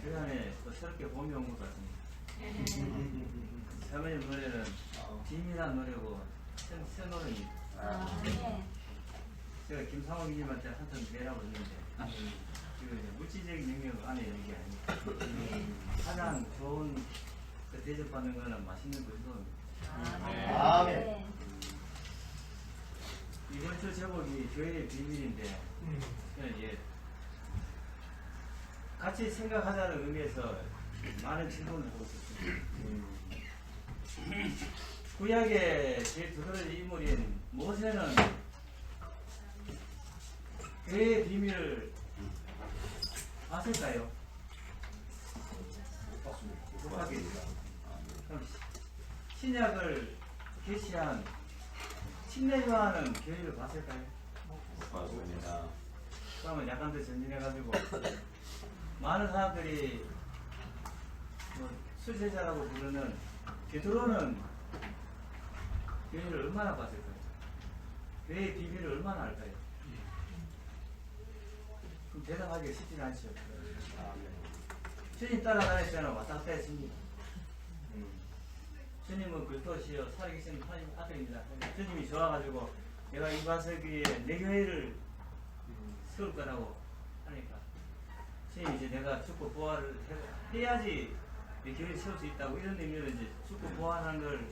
그 안에 또 새롭게 봄이 온 것 같습니다. 사모님 노래는 비밀한 노래고 새 노래입니다. 제가 김상호 기님한테 한번 내라고 했는데 지금 이제 물질적인 영역 안에 있는 게 아니고 가장 좋은 그 대접받는 거는 맛있는 것이거든요. 아멘. 이번 주 제목이 교회의 비밀인데 예, 같이 생각하자는 의미에서 많은 질문을 하고 있습니다. 구약의 제일 두드러진 인물인 모세는 교회의 비밀을 아실까요? 못 봤습니다. 그럼 신약을 계시한 침례요한은 교회를 봤을까요? 못 봤습니다. 그러면 약간 더 전진해가지고 많은 사람들이 뭐 수제자라고 부르는 베드로는 교회를 얼마나 봤을까요? 교회의 비밀을 얼마나 알까요? 그럼 대답하기가 쉽지 않죠. 주님 따라다닐 때는 왔다 갔다 했습니다. 주님은 그리스도시여 살아계신 하나님 아들입니다. 주님이 좋아가지고 내가 이 바설기에 내 교회를 세울 거라고 하니까 주님 이제 내가 죽고 부활을 해야지 내 교회를 세울 수 있다고 이런 의미로 이제 죽고 부활하는 걸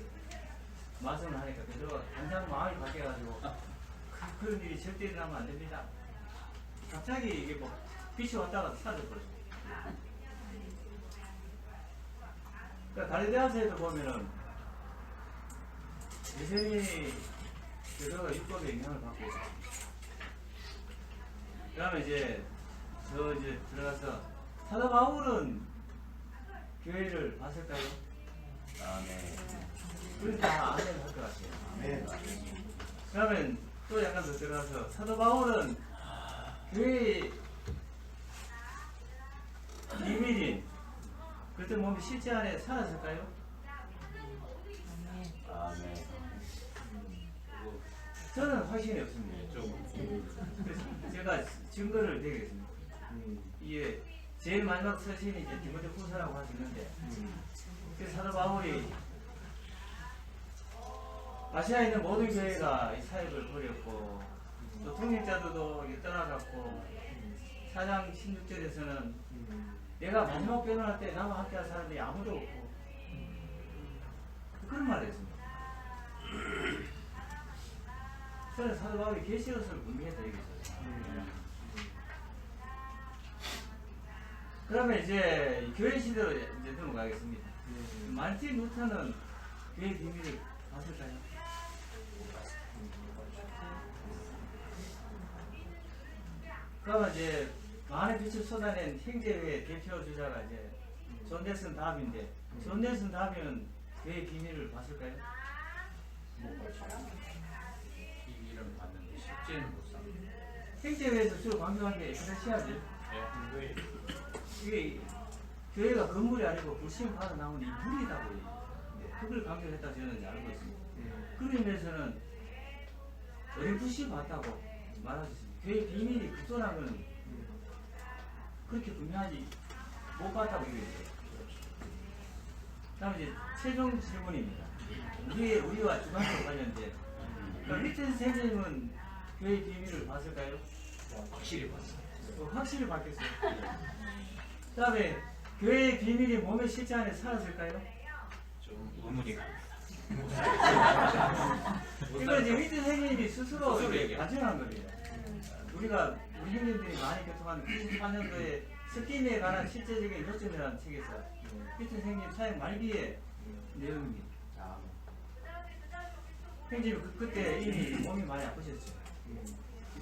말씀을 하니까 베드로가 당장 마음이 바뀌어가지고 그런 일이 절대 일어나면 안 됩니다. 갑자기 이게 뭐 빛이 왔다가 사라져버렸어요. 그러니까 갈릴레아서에도 보면은 예수님이 베드로가 율법의 영향을 받고 있어요. 그러면 이제 들어가서 사도 바울은 교회를 봤을까요? 아멘. 우리 다 아멘 할 것 같아요. 아멘. 그러면 또 약간 더 들어가서 사도 바울은 교회의 비밀인 그때 몸이 실제 안에 살았을까요? 아멘. 저는 확신이 없습니다. 그래서 제가 증거를 드리겠습니다. 이게 제일 마지막 서신이 이제 디모데 후서라고 할 수 있는데, 그래서 사도 바울이 아시아에 있는 모든 교회가 이 사역을 벌였고, 또 통일자들도 떠나갔고, 4장 16절에서는 내가 마지막 변호할 때 나와 함께 할 사람이 아무도 없고, 그런 말을 했습니다. 저는 사도 바울이 계시로서를 분명했다 얘기했어요. 그러면 이제 교회 시대로 이제 넘어가겠습니다. 말틴 루터는 교회 비밀을 봤을까요? 그러면 이제 많은 빛을 쏟아낸 형제회 대표 주자가 이제 존 넬슨 다비인데, 존 넬슨 다비는 교회 비밀을 봤을까요? 비밀은 봤는데 실제는 못 삽니다. 형제회에서 주로 강조한 게 에크레시아죠. 네, 이게 교회가 건물이 아니고 불신 받아 나온 이 물이라고 그걸 강조했다 저는 알고 있습니다. 그런 의미에서는 어렴풋이 봤다고 말할 수 있습니다. 교회 비밀이 급선한 건 그렇게 분명하지 못 봤다고 얘기해요. 다음 이제 최종 질문입니다. 우리와 주관적으로 관련된 리튼 선생님은 교회 비밀을 봤을까요? 확실히 봤어요. 확실히 봤겠어요. 그 다음에 교회의 비밀이 몸의 실제 안에 살았을까요? 좀 의문이 갑니다. 이건 이제 리튼 선생님이 스스로 얘기해요. 가정한 겁니다. 우리가 우리 형님들이 많이 교통한 94년도에 스킴에 관한 실제적인 요점이라는 책에서 리튼 선생님 사역 말기의 내용입니다. 형님이 그때 이미 몸이 많이 아프셨죠.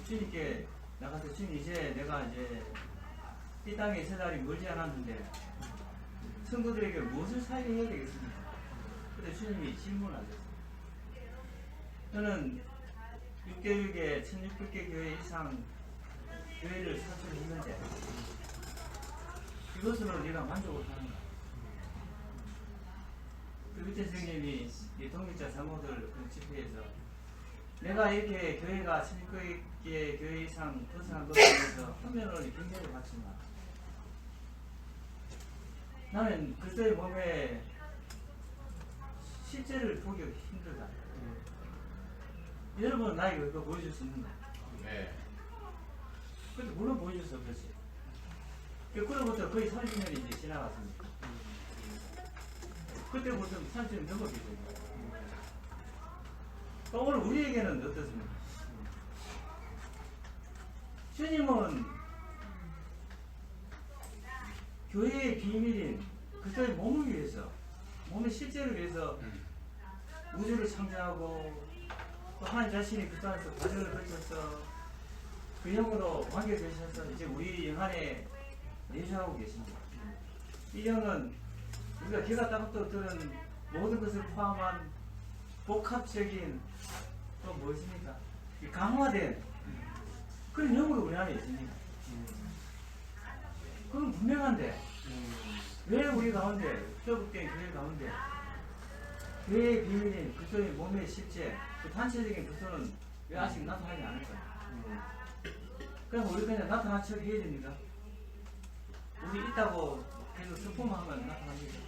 주님께 나가서 주님 이제 내가 이제 이 땅에 세 달이 멀지 않았는데 성도들에게 무엇을 사역해야 되겠습니까? 그때 주님이 질문을 하셨어요. 저는 6대6의 1600개 교회 이상 교회를 사출했는데 그것으로 네가 만족을 하는가? 그 밑에 선생님이 이 독립자 사모들 그 집회에서 내가 이렇게 교회가 1600개 교회 이상 벗어난 것에 대해서 한면으로 경계를 받지만 나는 그때의 몸에 실제를 보기 힘들다. 여러분 나에게 그거 보여줄 수 있는가? 네. 근데 물론 보여줬어, 그렇지. 그로부터 거의 30년이 이제 지나갔습니다. 그때부터 30년 넘었기 때문에. 오늘 우리에게는 어떻습니까? 주님은 교회의 비밀인 그리스도의 몸을 위해서, 몸의 실제를 위해서 우주를 창조하고 또 하나님 자신이 그 안에서 과정을 거쳐서 그 영으로 관계되셔서 이제 우리 영 안에 내주하고 계십니다. 이 영은 우리가 귀가 따갑도록 들은 모든 것을 포함한 복합적인 또 무엇입니까? 강화된 그런 영으로 우리 안에 있습니다. 그건 분명한데 왜 우리 가운데 회복된 교회 가운데 교회의 비밀인 그리스도의 몸의 실제 그 단체적인 그리스도는 왜 아직 나타나지 않을까요? 그럼 우리 그냥 나타난 척 해야 됩니까? 우리 있다고 계속 스포만 하면 나타납니다.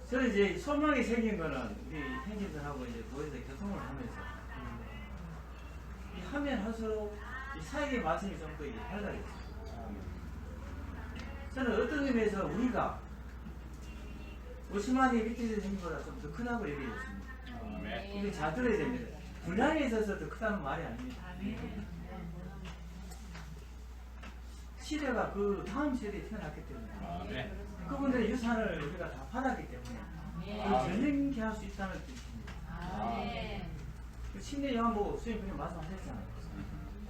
저는 이제 소망이 생긴 거는 우리 형제들하고 이제 모여서 교통을 하면서 이 하면 할수록 이 사역의 말씀이 좀 더 밝아졌어요. 저는 어떤 의미에서 우리가 50만이 밑에서 생기보다 좀 더 크다고 얘기했습니다. 이게 잘 들어야 됩니다. 분량에 있어서 더 크다는 말이 아닙니다. 시대가 그 다음 세대에 태어났기 때문에 그분들의 유산을 우리가 다 받았기 때문에 전쟁케 할 수 있다는 뜻입니다. 그 침례 요한보고 수행님이 말씀하셨잖아요.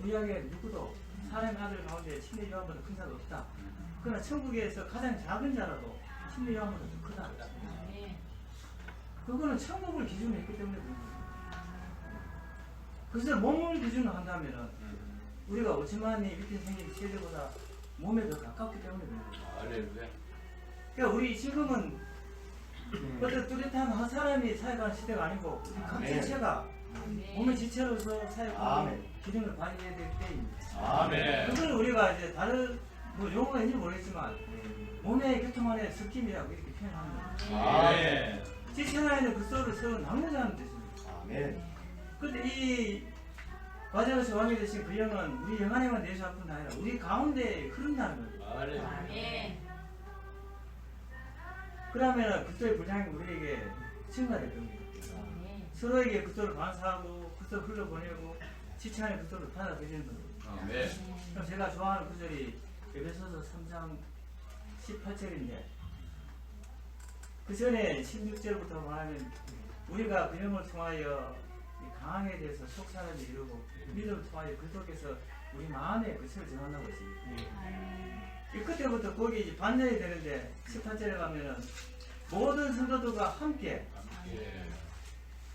구약에 누구도 사람의 아들 가운데 침례 요한보다 큰 자가 없다. 그러나 천국에서 가장 작은 자라도 침례 요한보다 더 크다. 그거는 천국을 기준으로 했기 때문에 그런 거예요. 그래서 몸을 기준으로 한다면은 우리가 5천만이 밑에 생긴 세대보다 몸에 더 가깝기 때문에 그런 거예요. 그러니까 우리 지금은 어떤 뚜렷한 한 사람이 사역하는 시대가 아니고 각 지체가 몸의 지체로서 사역하는 기능을 발휘해야 될 때입니다. 그걸 우리가 이제 다른 뭐 용어가 있는지 모르겠지만 몸의 교통안에 섞임이라고 이렇게 표현합니다. 지체 안에는 그 소를 서로 나누자는 뜻입니다. 근데 이 과정에서 왕이 되신 그 영은 우리 영 안에만 내주할 뿐 아니라 우리 가운데 흐른다는 겁니다. 그러면 그리스도의 분량이 우리에게 증가될 겁니다. 서로에게 그리스도를 반사하고 그리스도를 흘러보내고 지체 안에 그리스도를 받아들이는 겁니다. 그럼 제가 좋아하는 구절이 에베소서 3장 18절인데 그 전에 16절부터 말하면 우리가 그 영을 통하여 강함에 대해서 속사람이 이루고 믿음을 통하여 그리스도께서 우리 마음에 그것을 전한다고 했습니다. 이 그때부터 거기 이제 반전이 되는데 18절에 가면은 모든 성도들과 함께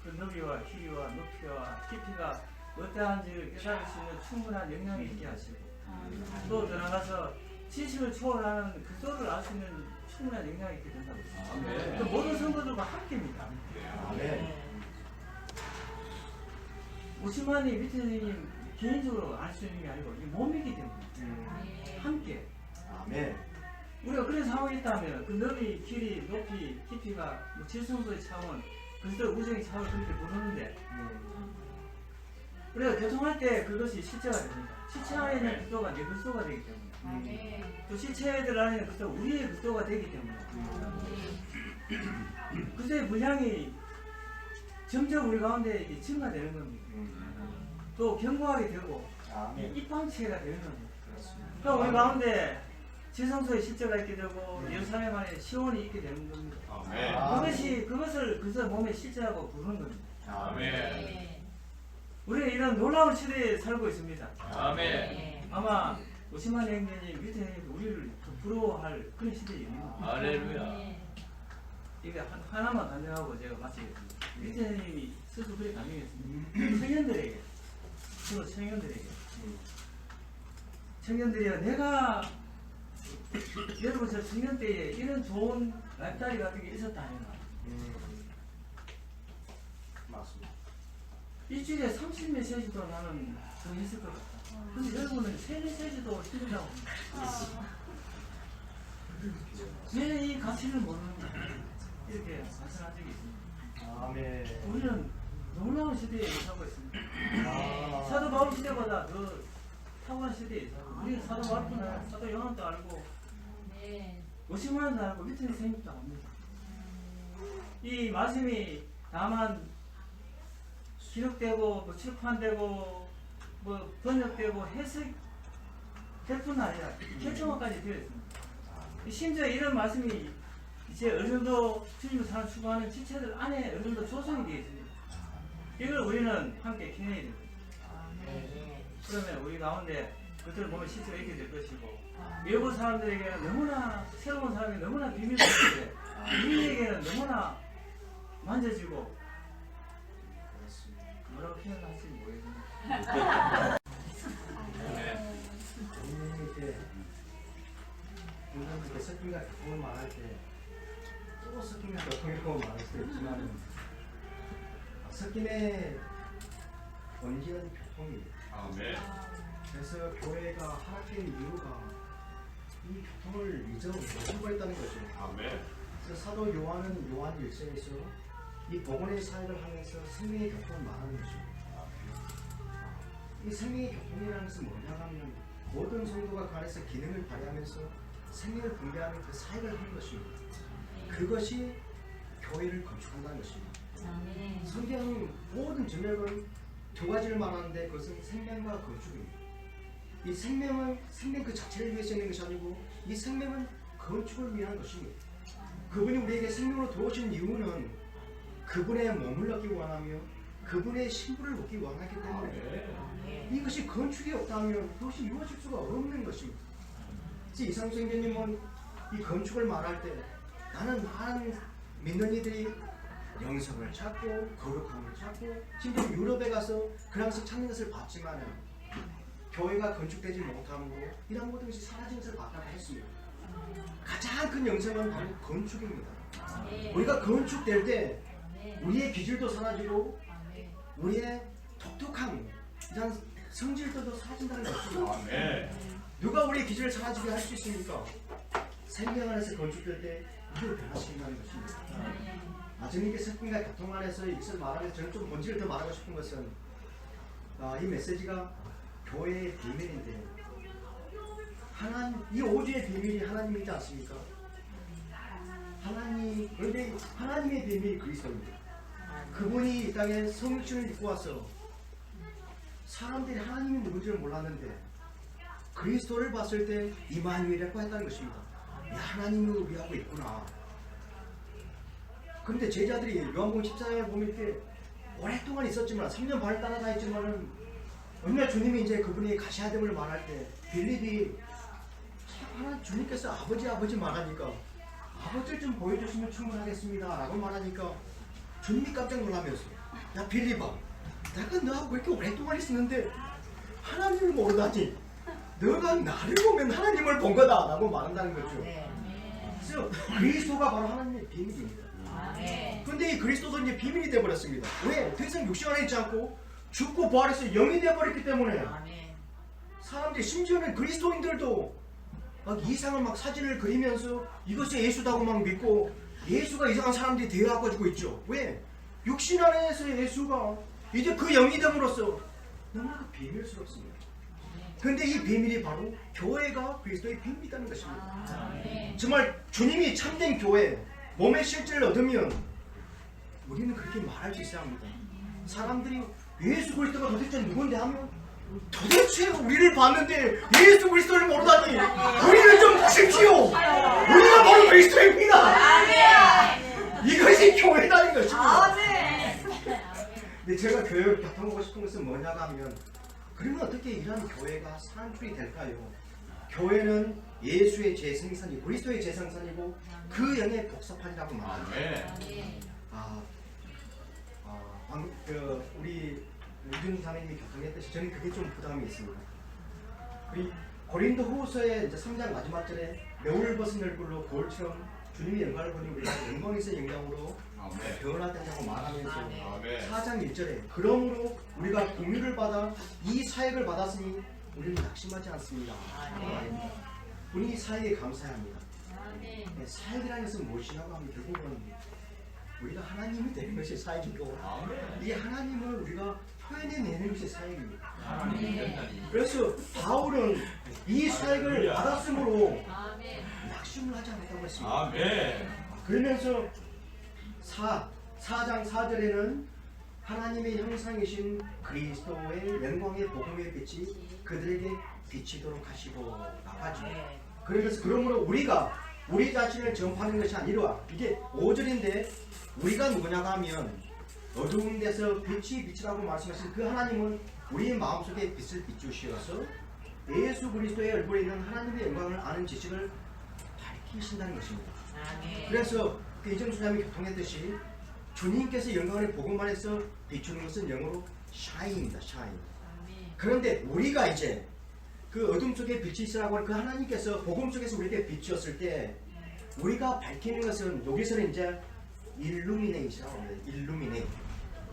그 너비와 길이와 높이와 깊이가 어떠한지를 깨달을 수 있는 충분한 영향이 있게 하시고 또 더 나가서 지식을 초월하는 그 소를 알 수 있는 충분한 영향이 있게 된다고 했습니다. 그 모든 성도들과 함께입니다. 50만이 밑에 생긴 개인적으로 알 수 있는 게 아니고 이 몸이기 때문에 함께 우리가 그런 상황이 있다면 그 너비, 길이, 높이, 깊이가 뭐 질성도의 차원 그리스도 우정의 차원을 그렇게 부르는데 우리가 교통할 때 그것이 실제가 됩니다. 실체 안에 있는 그리스도가 내 그리스도가 되기 때문에 또 실체들 안에 있는 그리스도가 우리의 그리스도가 되기 때문에 그리스도의 분량이 점점 우리 가운데 증가되는 겁니다. 또 견고하게 되고 입방체가 되는 겁니다. 그럼 우리 가운데 지성소의 실제가 있게 되고 예루살렘 안에 시온이 있게 되는 겁니다. 그것을 그래서 몸의 실제라고 부르는 겁니다. 우리는 이런 놀라운 시대에 살고 있습니다. 아마 50만 형제님 밑에 형제님 우리를 더 부러워할 그런 시대에 있는 겁니다. 이게 하나만 간증하고 제가 마치겠습니다. 밑에 형님이 스스로 그렇게 간증했습니다. 청년들에게 주로 청년들이야 내가 여러분 저 청년 때에 이런 좋은 라이프스타일 같은 게 있었다 아니나 맞습니다. 일주일에 30메시지도 나는 더 했을 것 같다. 근데 여러분은 우리는 세지도 힘들다고 왜 이 가치를 모르는가 이렇게 말씀한 적이 있습니다. 아멘. 우리는 놀라운 시대에 살고 있습니다. 아. 사도 바울 시대보다 더 탁월한 시대에 살고 우리는 사도 바울뿐 사도 요한도 알고 오시만도 알고 밑에 생각도 압니다. 이 말씀이 다만 기록되고 뭐 출판되고 뭐 번역되고 해석될 뿐 아니라 결정화까지 되어 있습니다. 심지어 이런 말씀이 이제 어느 정도 주님을 사랑 추구하는 지체들 안에 어느 정도 조성이 되어 있습니다. 이걸 우리는 함께 기념해야 됩니다. 그러면 우리 가운데 그들을 보면 실제로 이렇게 될 것이고 외부 사람들에게는 너무나 새로운 사람이 너무나 비밀스럽게 우리에게는 너무나 만져지고 뭐라고 표현할지 모르겠습니다. 우리 때 우리는 섞임과 교통을 말할 때 또 섞임과 교통이라고 말할 수도 있지만 섞임의 원리는 교통이에요. 아멘. 그래서 교회가 하락된 이유가 이 교통을 잊어버렸다는 거죠. 아멘. 그래서 사도 요한은 요한 1서에서 이 복음의 사역을 하면서 생명의 교통을 말하는 거죠. 이 생명의 교통이라는 것은 뭐냐 하면 모든 성도가 그 안에서 기능을 발휘하면서 생명을 분배하는 그 사역을 하는 것입니다. 그것이 교회를 건축한다는 것입니다. 성경 모든 전역은 두 가지를 말하는데 그것은 생명과 건축입니다. 이 생명은 생명 그 자체를 위해서 있는 것이 아니고 이 생명은 건축을 위한 것입니다. 그분이 우리에게 생명으로 들어오신 이유는 그분의 몸을 얻기 원하며 그분의 신부를 얻기 원하기 때문에 이것이 건축이 없다면 그것이 이루어질 수가 없는 것입니다. 이상수행자님은 이 건축을 말할 때 나는 많은 믿는 이들이 영성을 찾고 거룩함을 찾고 심지어 유럽에 가서 그랑식 찾는 것을 봤지만 교회가 건축되지 못함으로 이런 모든 것이 사라진 것을 봤다고 했습니다. 가장 큰 영성은 바로 건축입니다. 우리가 건축될 때 우리의 기질도 사라지고 우리의 독특함 이런 성질도 사라진다는 것입니다. 아멘. 누가 우리의 기질을 사라지게 할 수 있습니까? 생명 안에서 건축될 때 이걸 변화시킨다는 것입니다. 주님께 섞임과 교통 안에서 이것을 말하면서 저는 좀 본질을 더 말하고 싶은 것은 이 메시지가 교회의 비밀인데 이 오주의 비밀이 하나님이지 않습니까? 그런데 하나님의 비밀이 그리스도입니다. 그분이 이 땅에 성육신을 입고 와서 사람들이 하나님이 누군지를 몰랐는데 그리스도를 봤을 때 이마누엘이라고 했다는 것입니다. 하나님을 우리하고 있구나. 그런데 제자들이 요한복음 14장을 보면 이렇게 오랫동안 있었지만 3년 반을 따라다녔지만은 어느 날 주님이 이제 그분이 가셔야 됨을 말할 때 빌립이 하나 주님께서 아버지 말하니까 아버지를 좀 보여주시면 충분하겠습니다 라고 말하니까 주님이 깜짝 놀라면서 야 빌립아 내가 너하고 이렇게 오랫동안 있었는데 하나님을 모르다니 너가 나를 보면 하나님을 본 거다 라고 말한다는 거죠. 그래서 그리스도가 바로 하나님의 비밀입니다. 그런데 이 그리스도도 이제 비밀이 되어버렸습니다. 왜? 더 이상 육신 안에 있지 않고 죽고 부활해서 영이 되어버렸기 때문에 사람들이 심지어는 그리스도인들도 막 이상한 막 사진을 그리면서 이것이 예수다고 막 믿고 예수가 이상한 사람들이 되어가지고 있죠. 왜? 육신 안에서 예수가 이제 그 영이 됨으로써 너무나도 비밀스럽습니다. 그런데 이 비밀이 바로 교회가 그리스도의 비밀이라는 것입니다. 정말 주님이 참된 교회 몸의 실질을 얻으면 우리는 그렇게 말할 수 있어야 합니다. 사람들이 예수 그리스도가 도대체 누군데 하면 도대체 우리를 봤는데 예수 그리스도를 모르다니 우리를 좀 보십시오. 우리가 바로 그리스도입니다. 이것이 교회라는 것입니다. 근데 제가 교회를 바탕하고 싶은 것은 뭐냐고 하면 그러면 어떻게 이런 교회가 산출이 될까요? 교회는 예수의 재생산이고 그리스도의 재생산이고 그 영의 복사판이라고 말합니다. 방금 우리 우준 사님이 교통했듯이 저는 그게 좀 부담이 있습니다. 우리 고린도 후서의 이제 3장 마지막 절에 매울 벗은 얼굴로 거울처럼 주님의 영광을 보니 우리가 영광에서 영광으로 변화된다고 말하면서 4장 1절에 그러므로 우리가 공유를 받아 이 사역을 받았으니 우리는 낙심하지 않습니다. 우리 사역에 감사해야 합니다. 네, 사역이라는 것은 무엇이라고 하면 결국은 우리가 하나님이 되는 것이 사역이고 이 하나님을 우리가 표현해내는 것이 사역입니다. 그래서 바울은 이 사역을 받았으므로 낙심을 하지 않았다고 했습니다. 그러면서 4장 4절에는 하나님의 형상이신 그리스도의 영광의 복음의 빛이 그들에게 비치도록 하시고 나가죠. 그래서 그러므로 우리가 우리 자신을 전파하는 것이 아니라 이게 5절인데 우리가 누구냐고 하면 어두운 데서 빛이 빛이라고 말씀하신 그 하나님은 우리의 마음속에 빛을 비추시어서 예수 그리스도의 얼굴에 있는 하나님의 영광을 아는 지식을 밝히신다는 것입니다. 그래서 그 이정수 사람이 교통했듯이 주님께서 영광의 복음 안에서 비추는 것은 영어로 샤인입니다. 샤인. 그런데 우리가 이제 그 어둠 속에 빛이 있으라고 하는 그 하나님께서 복음 속에서 우리에게 비추었을 때 우리가 밝히는 것은 여기서는 이제 일루미네이트라고 합니다. 일루미네이트.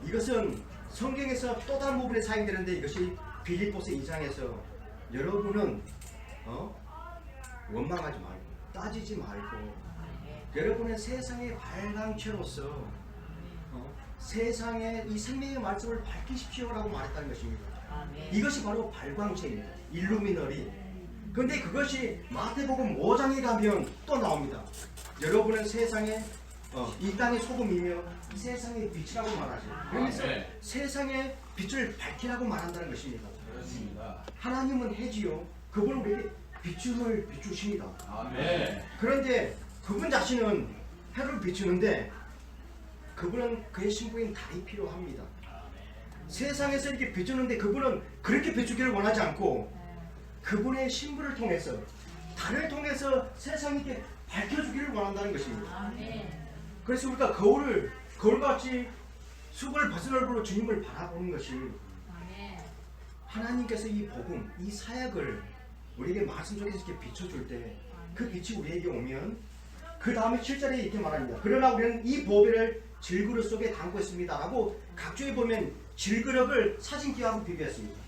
이것은 성경에서 또 다른 부분에 사용되는데 이것이 빌립보서 2장에서 여러분은 원망하지 말고 따지지 말고 여러분의 세상의 발광체로서 세상에 이 생명의 말씀을 밝히십시오라고 말했다는 것입니다. 이것이 바로 발광체입니다. 일루미너리. 그런데 그것이 마태복음 5장에 가면 또 나옵니다. 여러분은 세상에 이 땅의 소금이며 세상의 빛이라고 말하죠. 그러면서 세상의 빛을 밝히라고 말한다는 것입니다. 하나님은 해지요. 그분은 우리에게 빛을 비추십니다. 그런데 그분 자신은 해를 비추는데 그분은 그의 신부인 달이 필요합니다. 세상에서 이렇게 비추는데 그분은 그렇게 비추기를 원하지 않고 그분의 신부를 통해서 달을 통해서 세상에 이렇게 밝혀주기를 원한다는 것입니다. 그래서 우리가 거울같이 숲을 벗은 얼굴로 주님을 바라보는 것이 하나님께서 이 복음, 이 사역을 우리에게 말씀 속에서 이렇게 비춰줄 때 그 빛이 우리에게 오면 그 다음에 7절에 이렇게 말합니다. 그러나 우리는 이 보배를 질그릇 속에 담고 있습니다 라고 각주에 보면 질그릇을 사진기하고 비교했습니다.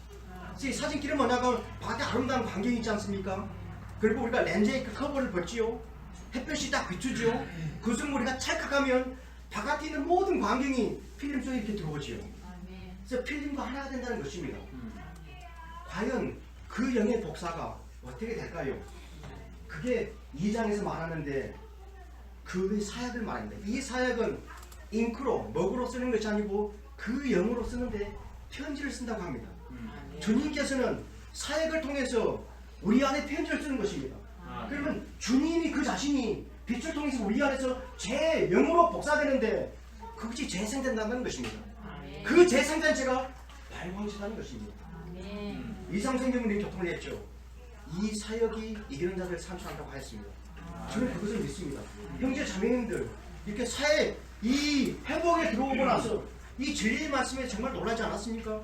이 사진기는 뭐냐면 밖에 아름다운 광경이 있지 않습니까? 그리고 우리가 렌즈의 그 커버를 벗지요. 햇볕이 딱 비추죠. 그것을 우리가 찰칵하면 바깥에 있는 모든 광경이 필름 속에 이렇게 들어오지요. 그래서 필름과 하나가 된다는 것입니다. 과연 그 영의 복사가 어떻게 될까요? 그게 2장에서 말하는데 그 사역을 말합니다. 이 사역은 잉크로, 먹으로 쓰는 것이 아니고 그 영으로 쓰는데 편지를 쓴다고 합니다. 주님께서는 사역을 통해서 우리 안에 편지를 쓰는 것입니다. 그러면 주님이 그 자신이 빛을 통해서 우리 안에서 제 영으로 복사되는데 그것이 재생된다는 것입니다. 그 재생된 죄가 발광체라는 것입니다. 이상생명은 교통을 했죠. 이 사역이 이기는 자들 산출한다고 하였습니다. 저는 그것을 믿습니다. 형제 자매님들 이렇게 사회 이 회복에 들어오고 나서 이 진리의 말씀에 정말 놀라지 않았습니까?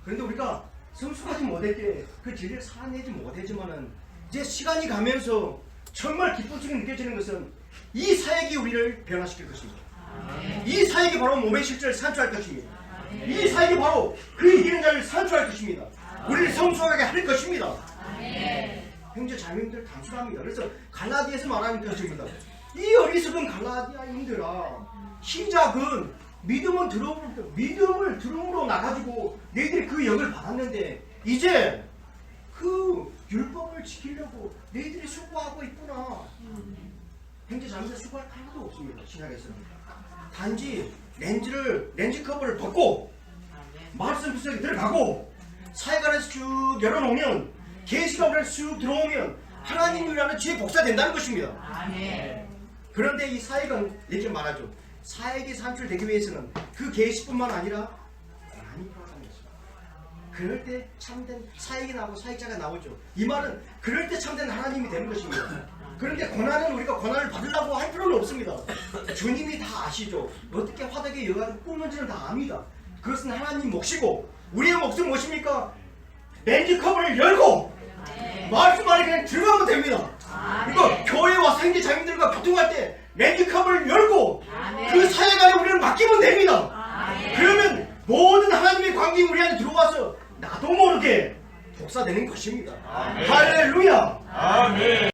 그런데 우리가 성숙하지 못했기에 그 진리를 살아내지 못했지만은 이제 시간이 가면서 정말 기쁨스럽게 느껴지는 것은 이 사역이 우리를 변화시킬 것입니다. 이 사역이 바로 몸의 실제를 산출할 것입니다. 이 사역이 바로 그 이기는 자를 산출할 것입니다. 우리를 성숙하게 할 것입니다. 형제 자매님들 단순합니다. 그래서 갈라디아에서 말하는 것입니다. 이 어리석은 갈라디아인들아, 시작은 믿음을 들음으로 나가지고 너희들이 그 영을 받았는데 이제 그 율법을 지키려고 너희들이 수고하고 있구나. 형제 자매들 수고할 하나도 없습니다. 신약에서는 단지 렌즈 커버를 벗고 말씀 속에 들어가고 사역 안에서 쭉 열어놓으면 계시가 우리를 쑥 들어오면 하나님이라는 지혜 복사된다는 것입니다. 그런데 이 사역은 이렇게 말하죠. 사역이 산출되기 위해서는 그 계시뿐만 아니라 고난이 필요하다는 것입니다. 그럴 때 참된 사역이 나오고 사역자가 나오죠. 이 말은 그럴 때 참된 하나님이 되는 것입니다. 그런데 고난은 우리가 고난을 받으려고 할 필요는 없습니다. 주님이 다 아시죠. 어떻게 화덕에 여가를 뿜는지는 다 압니다. 그것은 하나님 몫이고 우리의 몫은 무엇입니까? 렌즈 커버를 열고 말씀 안에 그냥 들어가면 됩니다. 그리고 교회와 생계 자매들과 교통할 때 렌즈 커버를 열고 그 사역 안에 우리를 맡기면 됩니다. 그러면 모든 하나님의 광경이 우리 안에 들어와서 나도 모르게 복사되는 것입니다. 아멘. 할렐루야. 아멘.